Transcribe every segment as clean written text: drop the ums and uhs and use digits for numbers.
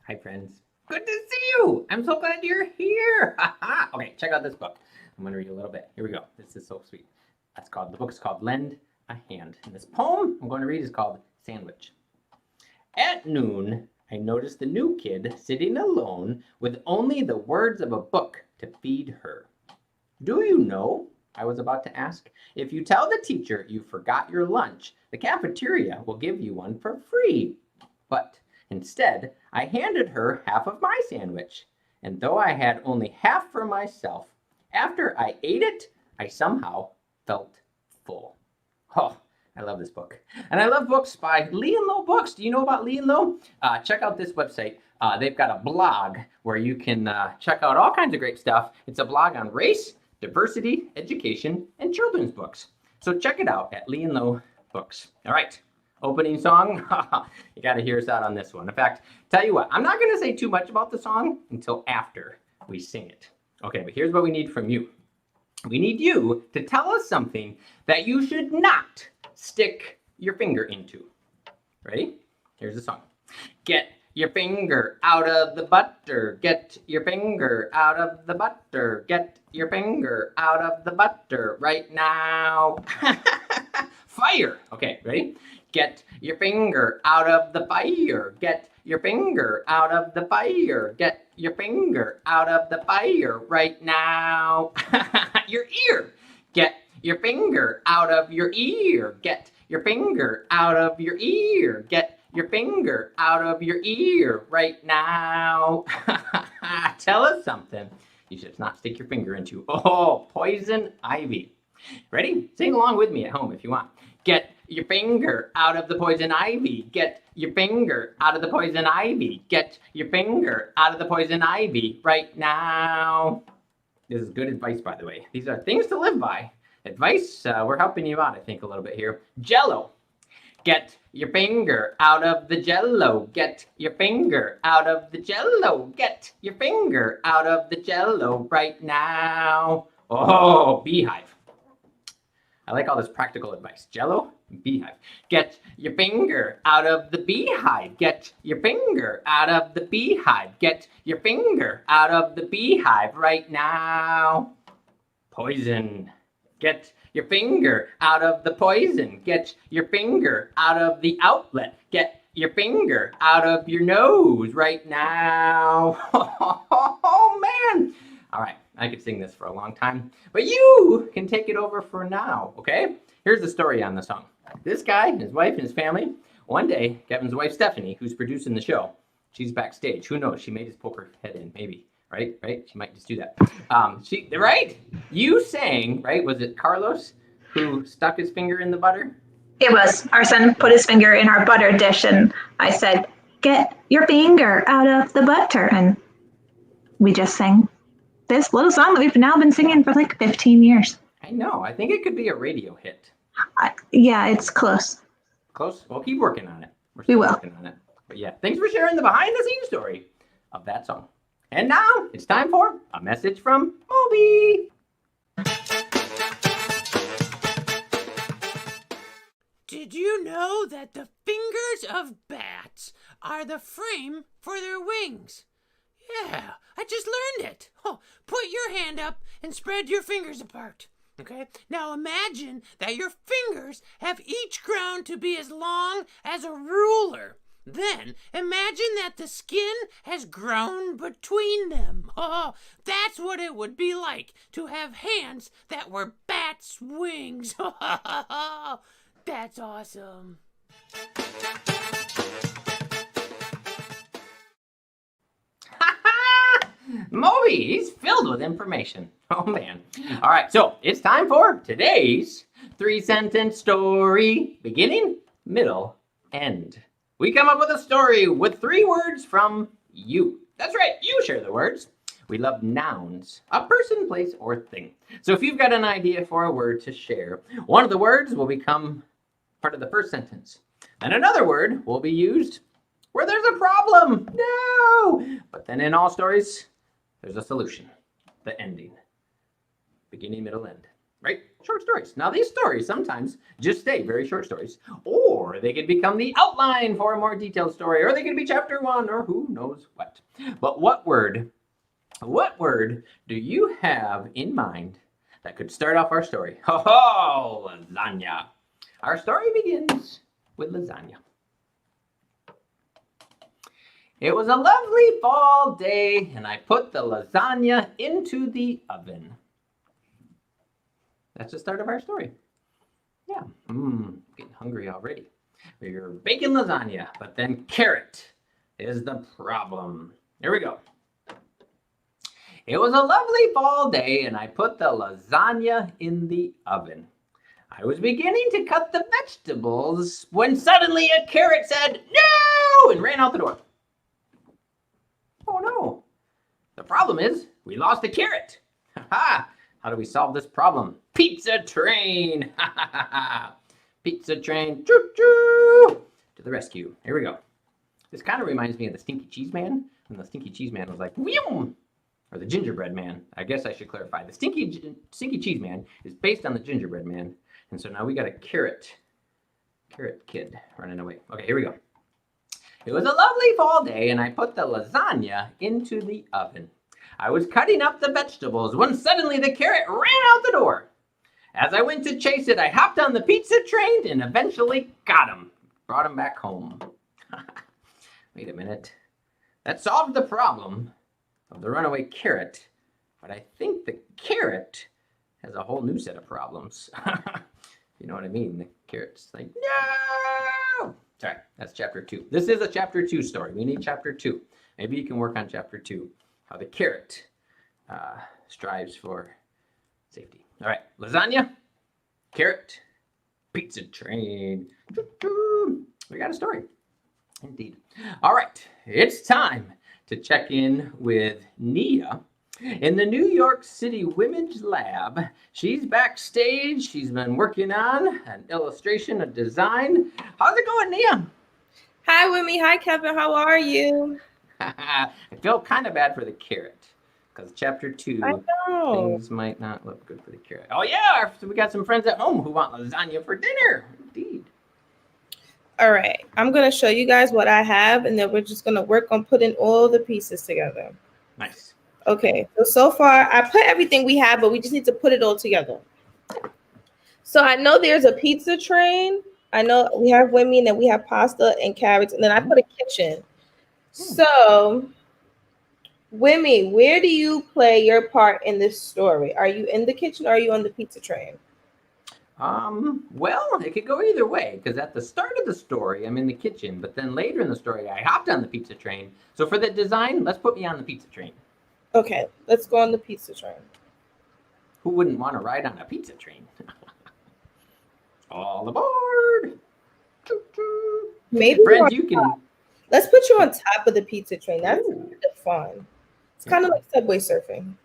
Hi, friends. Good to see you. I'm so glad you're here. Okay, check out this book. I'm going to read a little bit. Here we go. This is so sweet. The book is called Lend a Hand. And this poem I'm going to read is called Sandwich. At noon, I noticed the new kid sitting alone with only the words of a book to feed her. Do you know, I was about to ask, if you tell the teacher you forgot your lunch, the cafeteria will give you one for free. But instead, I handed her half of my sandwich, and though I had only half for myself, after I ate it, I somehow felt full. Oh, I love this book. And I love books by Lee and Low Books. Do you know about Lee and Low? Check out this website. They've got a blog where you can check out all kinds of great stuff. It's a blog on race, diversity, education, and children's books. So check it out at Lee and Low Books. All right. Opening song, you got to hear us out on this one. In fact, tell you what, I'm not going to say too much about the song until after we sing it. Okay, but here's what we need from you. We need you to tell us something that you should not stick your finger into. Ready? Here's the song. Get your finger out of the butter. Get your finger out of the butter. Get your finger out of the butter right now. Fire. Okay, ready? Get your finger out of the fire. Get your finger out of the fire. Get your finger out of the fire right now. Your ear. Get your finger out of your ear. Get your finger out of your ear. Get your finger out of your ear right now. Tell us something you should not stick your finger into. Oh, poison ivy. Ready? Sing along with me at home if you want. Get your finger out of the poison ivy. Get your finger out of the poison ivy. Get your finger out of the poison ivy right now. This is good advice, by the way. These are things to live by. Advice, we're helping you out, I think, a little bit here. Jello. Get your finger out of the jello. Get your finger out of the jello. Get your finger out of the jello right now. Oh, beehive. I like all this practical advice. Jello, beehive. Get your finger out of the beehive. Get your finger out of the beehive. Get your finger out of the beehive right now. Poison. Get your finger out of the poison. Get your finger out of the outlet. Get your finger out of your nose right now. Oh, man. All right, I could sing this for a long time, but you can take it over for now, okay? Here's the story on the song. This guy, his wife, and his family, one day, Kevin's wife, Stephanie, who's producing the show, she's backstage. Who knows? She may just poke her head in, maybe. Right? She might just do that. Right? You sang, right? Was it Carlos who stuck his finger in the butter? It was. Our son put his finger in our butter dish, and I said, "Get your finger out of the butter." And we just sang this little song that we've now been singing for like 15 years. I know. I think it could be a radio hit. Yeah, it's close. Close? We'll keep working on it. We will. Working on it. But yeah, thanks for sharing the behind-the-scenes story of that song. And now it's time for a message from Moby. Did you know that the fingers of bats are the frame for their wings? Yeah, I just learned it. Oh, put your hand up and spread your fingers apart. Okay, now imagine that your fingers have each ground to be as long as a ruler. Then imagine that the skin has grown between them. Oh, that's what it would be like to have hands that were bats' wings. That's awesome. Moby, he's filled with information. Oh, man. All right, so it's time for today's 3-sentence story. Beginning, middle, end. We come up with a story with 3 words from you. That's right, you share the words. We love nouns, a person, place, or thing. So if you've got an idea for a word to share, one of the words will become part of the first sentence. And another word will be used where there's a problem. No! But then in all stories, there's a solution, the ending. Beginning, middle, end. right? Short stories. Now, these stories sometimes just stay very short stories, or they could become the outline for a more detailed story, or they could be chapter 1, or who knows what. But what word do you have in mind that could start off our story? Ho, lasagna. Our story begins with lasagna. It was a lovely fall day, and I put the lasagna into the oven. That's the start of our story. Yeah, getting hungry already. We're baking lasagna, but then carrot is the problem. Here we go. It was a lovely fall day, and I put the lasagna in the oven. I was beginning to cut the vegetables when suddenly a carrot said, "No!" and ran out the door. Oh no. The problem is we lost the carrot. Ha! How do we solve this problem? Pizza train! Ha ha ha ha! Pizza train, choo-choo! To the rescue. Here we go. This kind of reminds me of the Stinky Cheese Man, when the Stinky Cheese Man was like, "Whew!" Or the Gingerbread Man. I guess I should clarify. The Stinky Cheese Man is based on the Gingerbread Man. And so now we got a carrot kid running away. Okay, here we go. It was a lovely fall day, and I put the lasagna into the oven. I was cutting up the vegetables when suddenly the carrot ran out the door. As I went to chase it, I hopped on the pizza train and eventually got him. Brought him back home. Wait a minute. That solved the problem of the runaway carrot, but I think the carrot has a whole new set of problems. You know what I mean? The carrot's like, "No!" Sorry, that's chapter 2. This is a chapter 2 story. We need chapter 2. Maybe you can work on chapter 2. How the carrot strives for safety. All right, lasagna, carrot, pizza train. We got a story. Indeed. All right, it's time to check in with Nia in the New York City Wimee lab. She's backstage. She's been working on an illustration, a design. How's it going, Nia? Hi, Wimee. Hi, Kevin. How are you? I feel kind of bad for the carrot because chapter 2 things might not look good for the carrot. Oh yeah, so we got some friends at home who want lasagna for dinner. Indeed. All right. I'm going to show you guys what I have, and then we're just going to work on putting all the pieces together. Nice. Okay. So far, I put everything we have, but we just need to put it all together. So I know there's a pizza train. I know we have Wimee, and then we have pasta and carrots, and then I put a kitchen. So, Wimee, where do you play your part in this story? Are you in the kitchen or are you on the pizza train? Well, it could go either way, because at the start of the story, I'm in the kitchen, but then later in the story, I hopped on the pizza train. So for the design, let's put me on the pizza train. Okay, let's go on the pizza train. Who wouldn't want to ride on a pizza train? All aboard! Choo-choo. Maybe Friends, you can... Let's put you on top of the pizza train. That's kind of fun. It's kind of like subway surfing.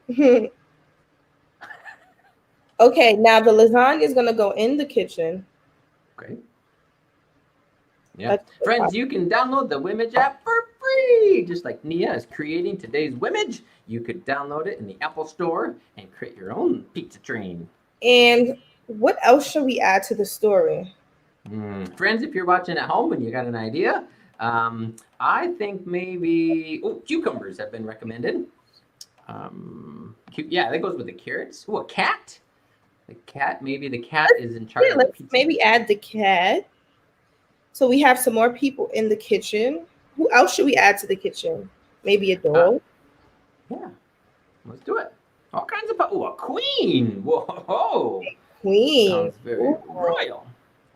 Okay, now the lasagna is going to go in the kitchen. Okay. Yeah. Friends, you can download the Wimee app for free. Just like Nia is creating today's Wimee, you could download it in the Apple Store and create your own pizza train. And what else should we add to the story? Friends, if you're watching at home and you got an idea, I think maybe cucumbers have been recommended. Yeah, that goes with the carrots. A cat. The cat. Maybe the cat is in charge of the pizza. Maybe add the cat. So we have some more people in the kitchen. Who else should we add to the kitchen? Maybe a dog. Yeah, let's do it. All kinds of. A queen. Whoa. Queen. Sounds very royal.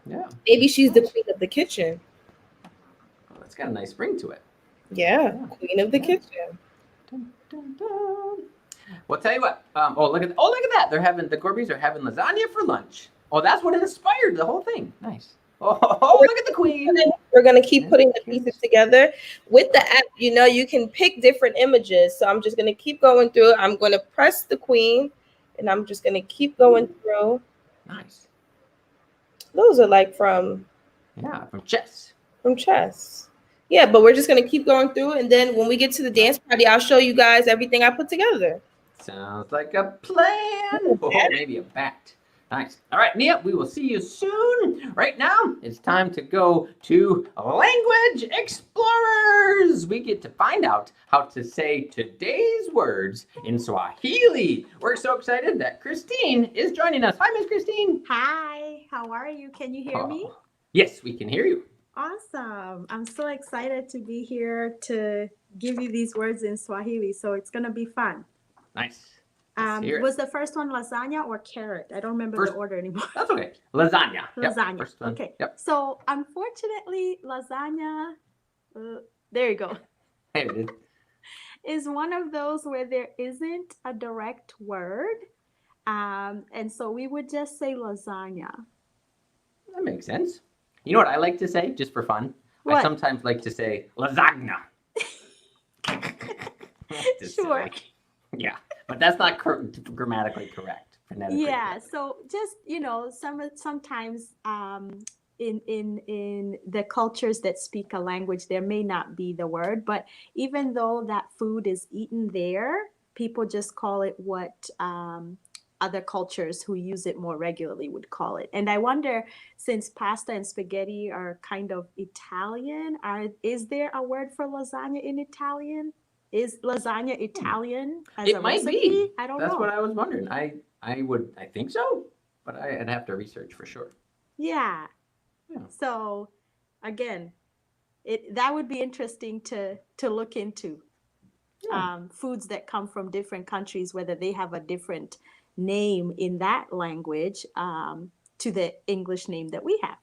Yeah. Maybe she's the queen of the kitchen. It's got a nice ring to it. Yeah. Queen of the kitchen. Dun, dun, dun. Well, tell you what. Look at that. They're having the Gorbies are having lasagna for lunch. Oh, that's what inspired the whole thing. Nice. Oh, look at the queen. We're gonna keep putting the pieces together. With the app, you can pick different images. So I'm just gonna keep going through. I'm gonna press the queen, and I'm just gonna keep going through. Nice. Those are like from chess. From chess. Yeah, but we're just gonna keep going through, and then when we get to the dance party, I'll show you guys everything I put together. Sounds like a plan. Oh, maybe a bat. Nice. All right, Nia, we will see you soon. Right now, it's time to go to Language Explorers. We get to find out how to say today's words in Swahili. We're so excited that Christine is joining us. Hi, Miss Christine. Hi, how are you? Can you hear me? Yes, we can hear you. Awesome. I'm so excited to be here to give you these words in Swahili. So it's going to be fun. Nice. Let's hear it. Was the first one lasagna or carrot? I don't remember the order anymore. That's okay. Lasagna. Lasagna. Yep, first one. Okay. Yep. So unfortunately, lasagna, there you go, Hey, it is. is one of those where there isn't a direct word. And so we would just say lasagna. That makes sense. You know what I like to say, just for fun? I What? sometimes like to say lasagna. Just Sure. silly. Yeah, but that's not grammatically correct. Phonetically Yeah, correct. so just sometimes in the cultures that speak a language, there may not be the word, but even though that food is eaten there, people just call it what other cultures who use it more regularly would call it. And I wonder, since pasta and spaghetti are kind of Italian, is there a word for lasagna in Italian? Is lasagna Italian as a It might recipe? be. I don't That's know. what I was wondering. I think so, but I'd have to research for sure. Yeah. Yeah. So again, that would be interesting to look into. Yeah. Foods that come from different countries, whether they have a different name in that language to the English name that we have.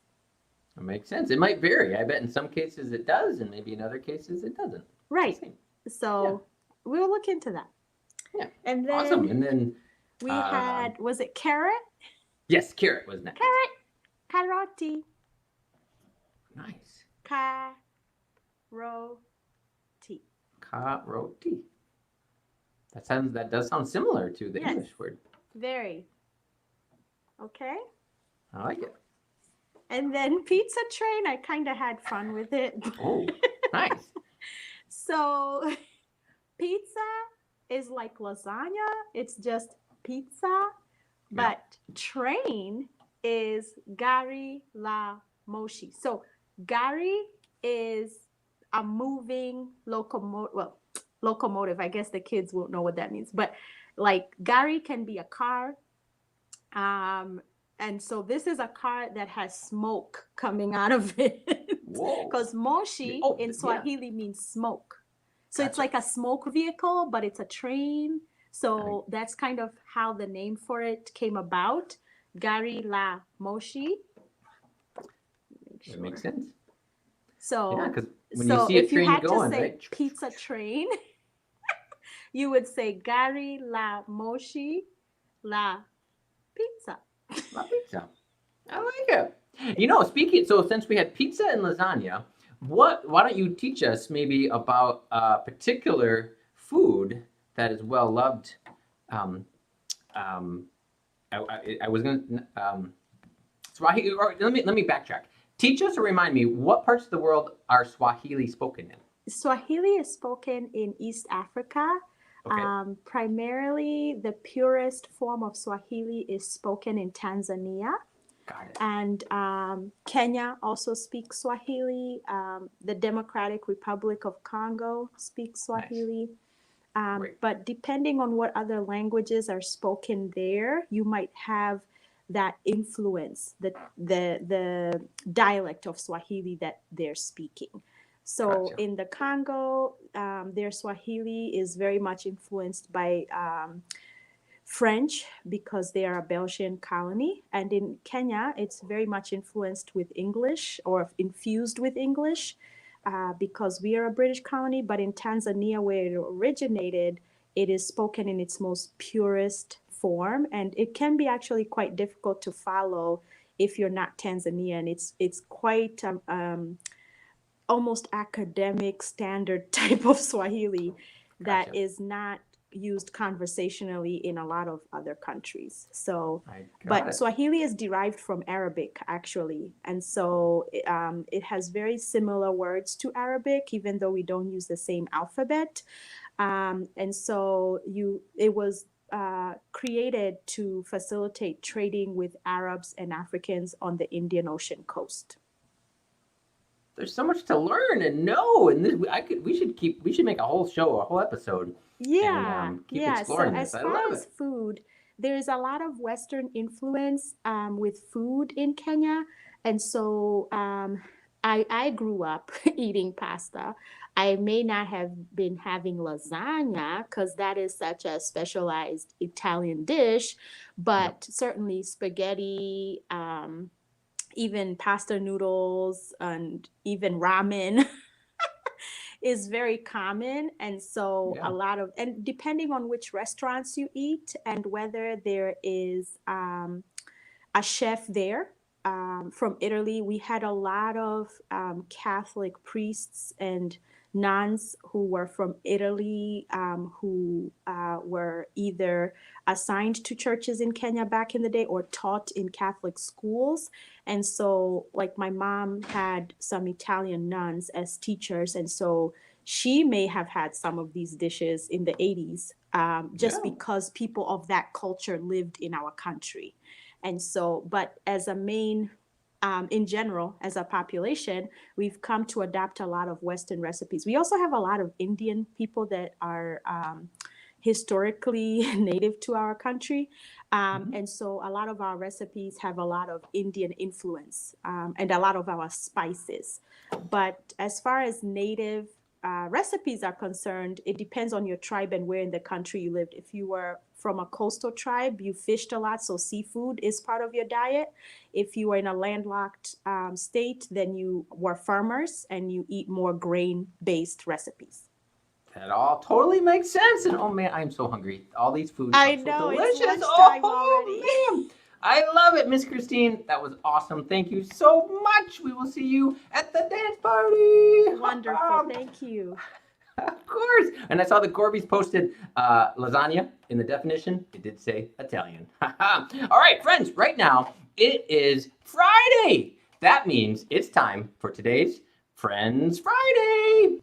That makes sense. It might vary. I bet in some cases it does, and maybe in other cases it doesn't. Right. Same. So we'll look into that. Yeah. And then Awesome. And then we had, was it carrot? yes, carrot was next. Carrot. Carroti. Nice. Caroti. Carroti. That does sound similar to the Yes. English word. Very. Okay. I like it. And then pizza train, I kind of had fun with it. Oh, nice. So pizza is like lasagna. It's just pizza. But train is gari la moshi. So gari is a moving locomotive. Well, locomotive. I guess the kids won't know what that means. But like gari can be a car. And so this is a car that has smoke coming out of it. Whoa. Because moshi Oh, in yeah. Swahili means smoke. So it's Gotcha. like a smoke vehicle, but it's a train. So that's kind of how the name for it came about. Gari la moshi. That makes sense. So, Yeah, because when you see a if you train had going, to say right? pizza train, you would say Gari la moshi la pizza. La pizza. I like it. You know, so since we had pizza and lasagna, why don't you teach us maybe about a particular food that is well loved? I was gonna Swahili. Or let me backtrack. Teach us or remind me, what parts of the world are Swahili spoken in? Swahili is spoken in East Africa. Okay. Primarily, the purest form of Swahili is spoken in Tanzania. Got it. And Kenya also speaks Swahili. The Democratic Republic of Congo speaks Swahili. Great. But depending on what other languages are spoken there, you might have that influence, the dialect of Swahili that they're speaking. So Gotcha. in the Congo, their Swahili is very much influenced by French because they are a Belgian colony. And in Kenya, it's very much influenced with English or infused with English because we are a British colony. But in Tanzania, where it originated, it is spoken in its most purest form. And it can be actually quite difficult to follow if you're not Tanzanian. It's quite almost academic standard type of Swahili that Gotcha. is not used conversationally in a lot of other countries. So, I got but it. Swahili is derived from Arabic actually. And so it has very similar words to Arabic, even though we don't use the same alphabet. And so it was created to facilitate trading with Arabs and Africans on the Indian Ocean coast. There's so much to learn and know, and we should make a whole show, a whole episode. Yeah, And keep yeah. exploring So this. as I far love as it. food, there is a lot of Western influence with food in Kenya, and so I grew up eating pasta. I may not have been having lasagna because that is such a specialized Italian dish, but certainly spaghetti, even pasta noodles, and even ramen is very common. And so Yeah. and depending on which restaurants you eat and whether there is a chef there from Italy, we had a lot of Catholic priests and nuns who were from Italy, who were either assigned to churches in Kenya back in the day or taught in Catholic schools. And so, like, my mom had some Italian nuns as teachers, and so she may have had some of these dishes in the 80s, just Yeah. because people of that culture lived in our country. And so, but as a main, in general, as a population, we've come to adopt a lot of Western recipes. We also have a lot of Indian people that are historically native to our country. And so a lot of our recipes have a lot of Indian influence, and a lot of our spices. But as far as native recipes are concerned, it depends on your tribe and where in the country you lived. If you were from a coastal tribe, you fished a lot, so seafood is part of your diet. If you were in a landlocked state, then you were farmers and you eat more grain-based recipes. That all totally makes sense. And oh man, I'm so hungry. All these foods I look know, so it's delicious. lunchtime Oh already. man. I love it, Miss Christine. That was awesome. Thank you so much. We will see you at the dance party. Wonderful, thank you. Of course. And I saw that Corby's posted lasagna in the definition. It did say Italian. All right, friends, right now it is Friday. That means it's time for today's Friends Friday.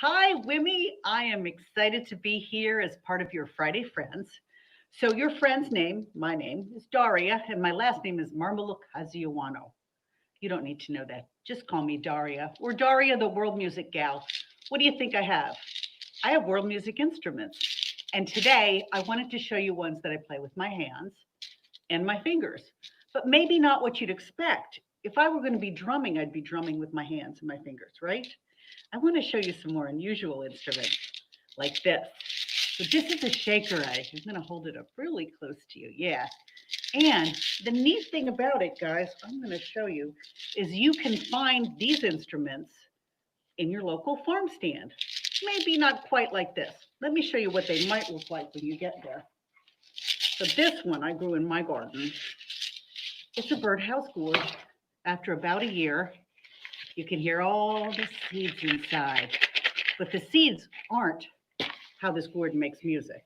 Hi, Wimee. I am excited to be here as part of your Friday Friends. So your friend's name, my name, is Daria, and my last name is Marmaluk-Hajioannou. You don't need to know that. Just call me Daria, or Daria, the world music gal. What do you think I have? I have world music instruments. And today I wanted to show you ones that I play with my hands and my fingers, but maybe not what you'd expect. If I were going to be drumming, I'd be drumming with my hands and my fingers, right? I want to show you some more unusual instruments like this. So this is a shaker egg. I'm going to hold it up really close to you. Yeah. And the neat thing about it, guys, I'm going to show you, is you can find these instruments in your local farm stand. Maybe not quite like this. Let me show you what they might look like when you get there. So this one I grew in my garden. It's a Birdhouse Gourd. After about a year, you can hear all the seeds inside. But the seeds aren't how this gourd makes music.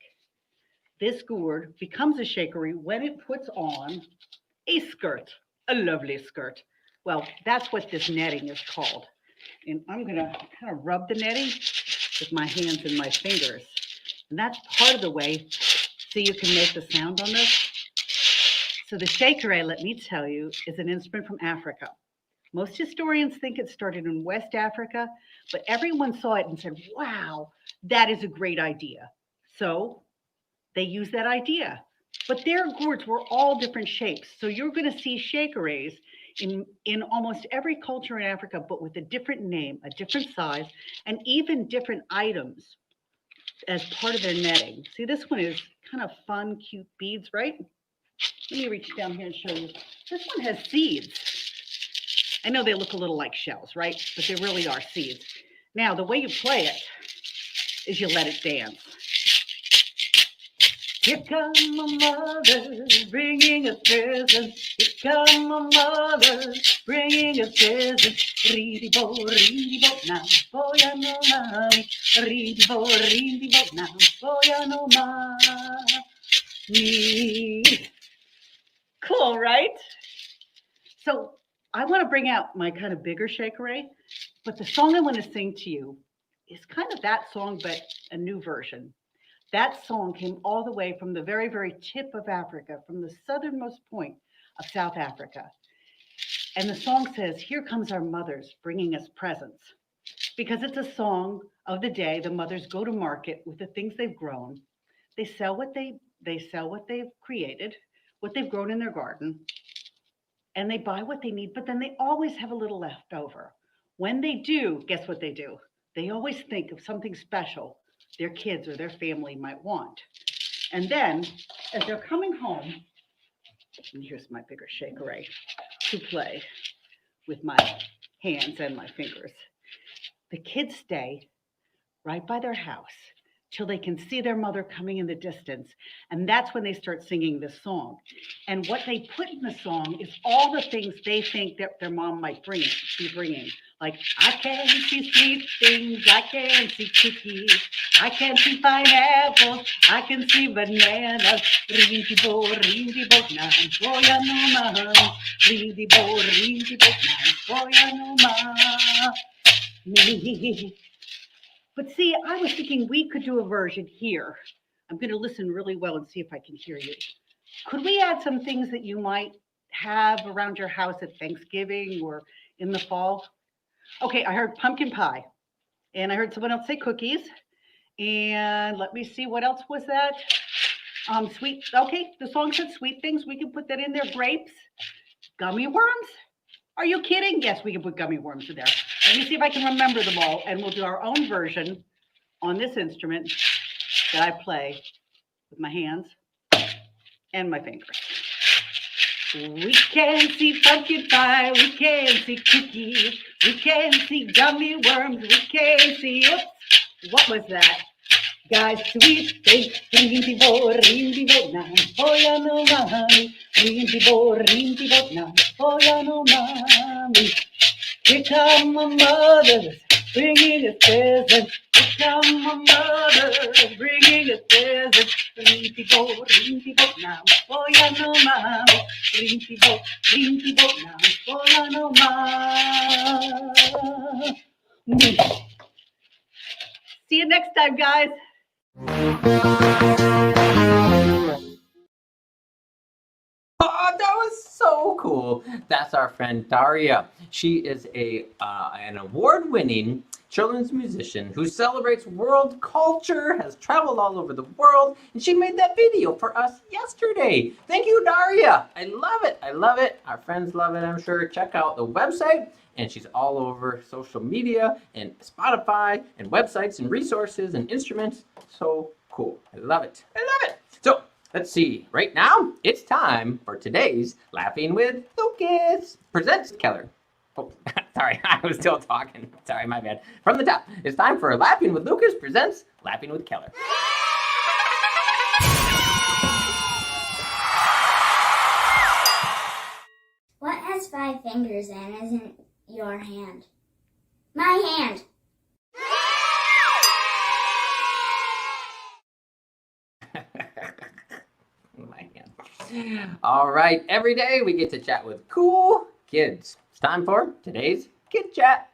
This gourd becomes a shakery when it puts on a skirt, a lovely skirt. Well, that's what this netting is called. And I'm gonna kind of rub the netting with my hands and my fingers. And that's part of the way so you can make the sound on this. So the shakery, let me tell you, is an instrument from Africa. Most historians think it started in West Africa, but everyone saw it and said, wow, that is a great idea. So they used that idea. But their gourds were all different shapes. So you're going to see shakeries in almost every culture in Africa, but with a different name, a different size, and even different items as part of their netting. See, this one is kind of fun, cute beads, right? Let me reach down here and show you. This one has seeds. I know they look a little like shells, right? But they really are seeds. Now, the way you play it is you let it dance. Here comes my mother, bringing us presents. Here comes my mother, bringing us presents. Ridibo, now, boy, I know mommy. Ridibo, now, boy, I know mommy. Cool, right? So I want to bring out my kind of bigger shakeré, but the song I want to sing to you is kind of that song, but a new version. That song came all the way from the very, very tip of Africa, from the southernmost point of South Africa. And the song says, "Here comes our mothers bringing us presents." Because it's a song of the day. The mothers go to market with the things they've grown. They sell what they've created, what they've grown in their garden, and they buy what they need, but then they always have a little left over. When they do, guess what they do? They always think of something special their kids or their family might want. And then as they're coming home, and here's my bigger shakeré to play with my hands and my fingers. The kids stay right by their house till they can see their mother coming in the distance. And that's when they start singing this song. And what they put in the song is all the things they think that their mom might be bringing. Like, I can see sweet things, I can see cookies, I can see pineapples, I can see bananas. Rindy-bo, na, boya no ma. Rindy-bo, na, boya no ma. Me. But see, I was thinking we could do a version here. I'm going to listen really well and see if I can hear you. Could we add some things that you might have around your house at Thanksgiving or in the fall? Okay, I heard pumpkin pie, and I heard someone else say cookies. And let me see, what else was that? Sweet, okay, the song said sweet things. We can put that in there. Grapes, gummy worms. Are you kidding? Yes, we can put gummy worms in there. Let me see if I can remember them all, and we'll do our own version on this instrument that I play with my hands and my fingers. We can see pumpkin pie, we can see cookies, we can see gummy worms, we can see, oops, what was that? Guys, sweet things, rindy-bo, na, boya no mami, rindy-bo, na, boya no mami. Here come my mothers, bringing us presents. Here come my mothers, bringing us presents. Rindy-bo, na, boya no mami, rindy-bo, na, boya no mami. See you next time, guys. Oh, that was so cool. That's our friend Daria. She is an award-winning children's musician who celebrates world culture, has traveled all over the world, and she made that video for us yesterday. Thank you, Daria. I love it. I love it. Our friends love it, I'm sure. Check out the website. And she's all over social media and Spotify and websites and resources and instruments. So cool. I love it. I love it. So let's see. Right now, it's time for today's Laughing with Lucas. Presents Keller. Oh, sorry, I was still talking. Sorry, my bad. From the top, it's time for Laughing with Lucas presents Laughing with Keller. What has 5 fingers and isn't your hand? My hand. My hand. All right, every day we get to chat with cool kids. It's time for today's Kid Chat.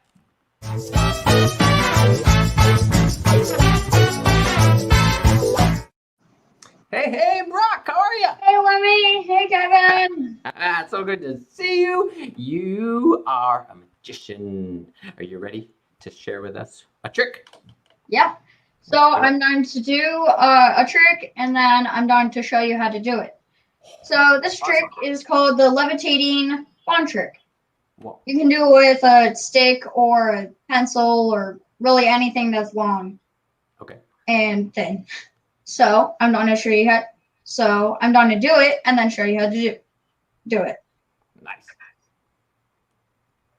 Hey, Brock, how are you? Hey, Wimee. Hey, Kevin. It's so good to see you. You are a magician. Are you ready to share with us a trick? Yep. So I'm going to do a trick, and then I'm going to show you how to do it. So this trick is called the levitating wand trick. Whoa. You can do it with a stick or a pencil or really anything that's long. Okay. And thin. So I'm going to show you how. So I'm going to do it and then show you how to do it. Nice.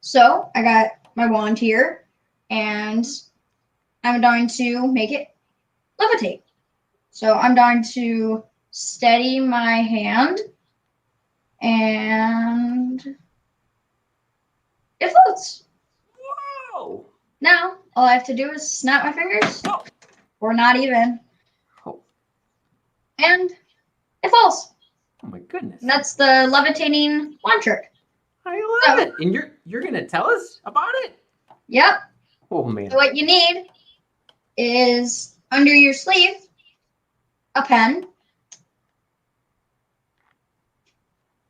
So I got my wand here, and I'm going to make it levitate. So I'm going to steady my hand, and it floats. Whoa. Now all I have to do is snap my fingers, Oh. or not even, Oh. and it falls. Oh my goodness. And that's the levitating wand trick. I love it. And you're gonna tell us about it? Yep. Oh man. So what you need is under your sleeve a pen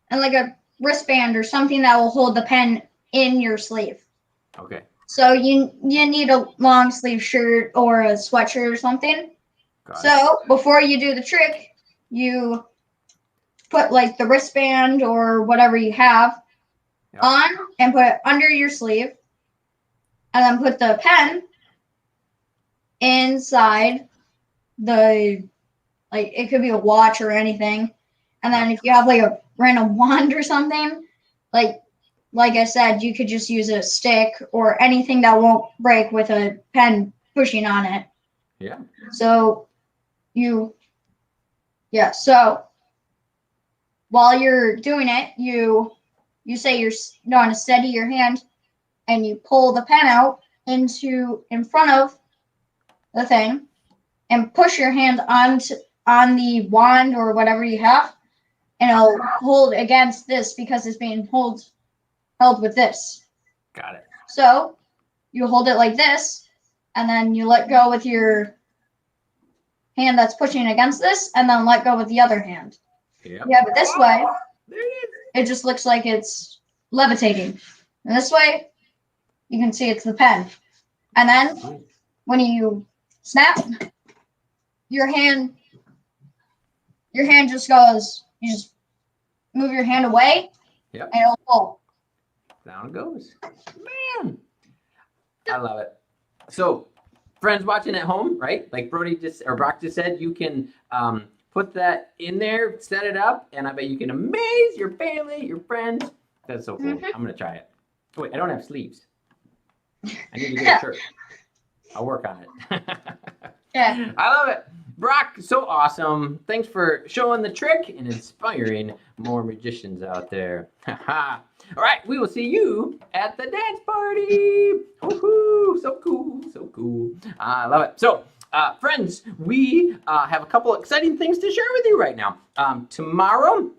and like a wristband or something that will hold the pen in your sleeve. Okay. So you need a long sleeve shirt or a sweatshirt or something. Got it. So before you do the trick, you put like the wristband or whatever you have on and put it under your sleeve, and then put the pen inside the, like, it could be a watch or anything. And then if you have like a random wand or something, like I said, you could just use a stick or anything that won't break with a pen pushing on it. Yeah. So so while you're doing it, you say you're going to steady your hand and you pull the pen out in front of the thing and push your hand on the wand or whatever you have, and it'll hold against this because it's being held with this. Got it. So you hold it like this, and then you let go with your hand that's pushing against this, and then let go with the other hand. Yep. You have it this way, There it is. it just looks like it's levitating. And this way, you can see it's the pen. And then when you snap, your hand just goes, you just move your hand away, Yep. and it'll pull. Down it goes. Man, I love it. So, friends watching at home, right? Like Brock just said, you can put that in there, set it up, and I bet you can amaze your family, your friends. That's so cool. I'm gonna try it. Oh, wait, I don't have sleeves. I need to get a shirt. I'll work on it. Yeah. I love it. Brock, so awesome. Thanks for showing the trick and inspiring more magicians out there. All right, we will see you at the dance party. Woohoo! So cool, so cool. I love it. So, friends, we have a couple exciting things to share with you right now. Tomorrow,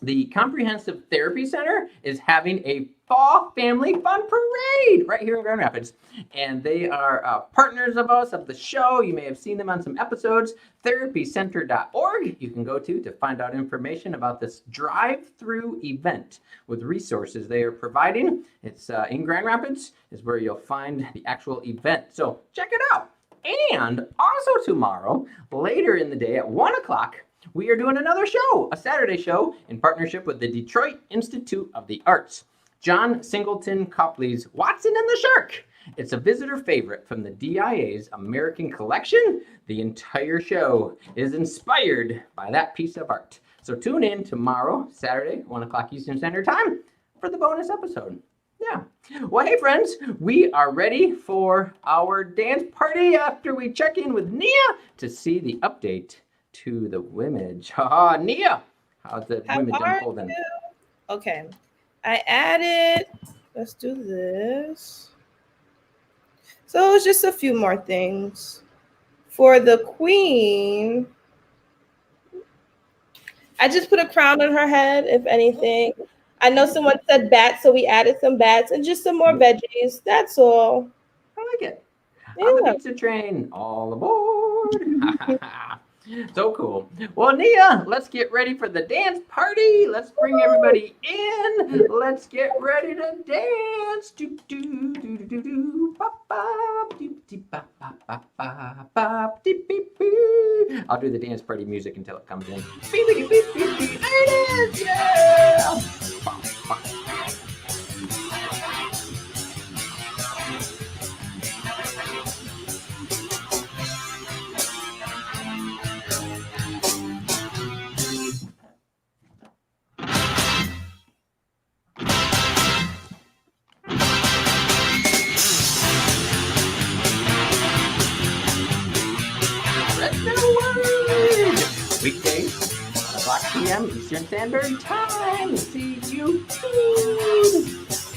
the Comprehensive Therapy Center is having a Fall Family Fun Parade right here in Grand Rapids. And they are partners of us, of the show. You may have seen them on some episodes. Therapycenter.org you can go to find out information about this drive-through event with resources they are providing. It's in Grand Rapids is where you'll find the actual event. So check it out. And also tomorrow, later in the day at 1 o'clock, we are doing another show, a Saturday show, in partnership with the Detroit Institute of the Arts. John Singleton Copley's Watson and the Shark. It's a visitor favorite from the DIA's American Collection. The entire show is inspired by that piece of art. So tune in tomorrow, Saturday, 1 o'clock Eastern Standard Time, for the bonus episode. Yeah. Well, hey, friends, we are ready for our dance party after we check in with Nia to see the update to the Wimage. Nia, how's the Wimage unfolding? Okay. I added, let's do this. So it's just a few more things. For the queen, I just put a crown on her head, if anything. I know someone said bats, so we added some bats and just some more veggies. That's all. I like it. Yeah. On the pizza train, all aboard. So cool. Well, Nia, let's get ready for the dance party. Let's bring everybody in. Let's get ready to dance. Do do do do do do. Bop bop. Do do bop bop bop bop bop. Dee beep beep. I'll do the dance party music until it comes in. Beep beep beep beep beep. There it is. Yeah. Bop, bop. Weekdays, 1 o'clock p.m. Eastern Standard Time. See you soon.